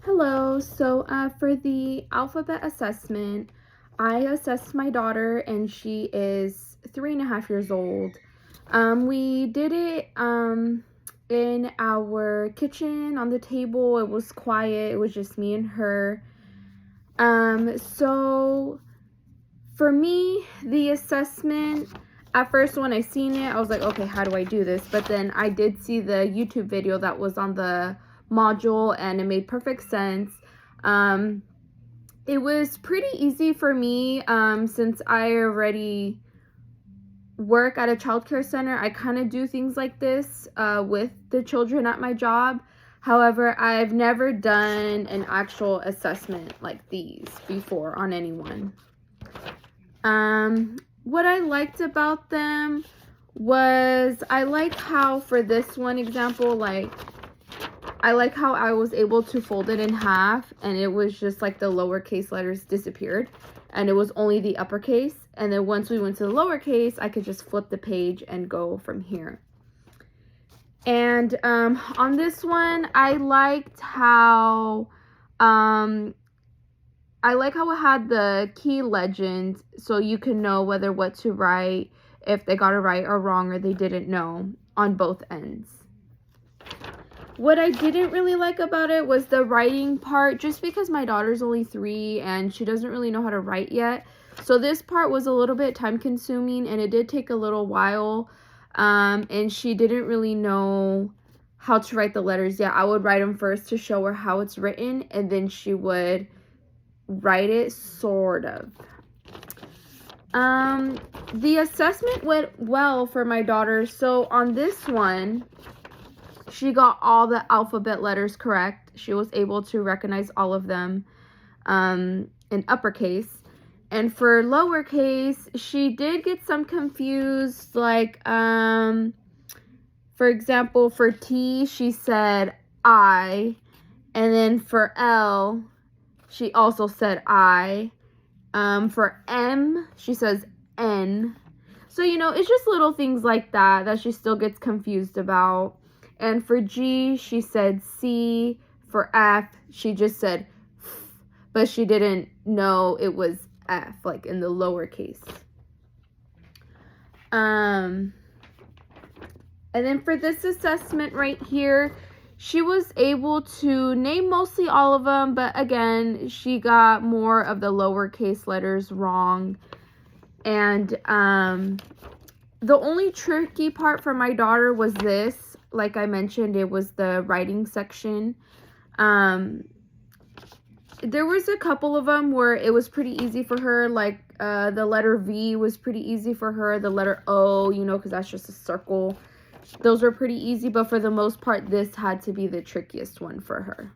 Hello. For the alphabet assessment, I assessed my daughter, and she is 3.5 years old. We did it in our kitchen on the table. It was quiet. It was just me and her. So for me, the assessment, at first when I seen it, I was like, okay, how do I do this? But then I did see the YouTube video that was on the module, and it made perfect sense. It was pretty easy for me since I already work at a childcare center. I kind of do things like this with the children at my job. However, I've never done an actual assessment like these before on anyone. What I liked about them was I like how for this one example, I like how I was able to fold it in half, and it was just like the lowercase letters disappeared and it was only the uppercase. And then once we went to the lowercase, I could just flip the page and go from here. And on this one, I liked how it had the key legend, so you can know whether what to write, if they got it right or wrong, or they didn't know, on both ends. What I didn't really like about it was the writing part, just because my daughter's only 3 and she doesn't really know how to write yet. So this part was a little bit time consuming, and it did take a little while. And she didn't really know how to write the letters yet. I would write them first to show her how it's written, and then she would write it, sort of. The assessment went well for my daughter. So on this one, she got all the alphabet letters correct. She was able to recognize all of them in uppercase. And for lowercase, she did get some confused. Like, for example, for T, she said I. And then for L, she also said I. For M, she says N. So, it's just little things like that she still gets confused about. And for G, she said C. For F, she just said F, but she didn't know it was F, like in the lowercase. And then for this assessment right here, she was able to name mostly all of them, but again, she got more of the lowercase letters wrong. And the only tricky part for my daughter was this. Like I mentioned, it was the writing section. There was a couple of them where it was pretty easy for her. Like the letter V was pretty easy for her. The letter O, because that's just a circle. Those were pretty easy, but for the most part, this had to be the trickiest one for her.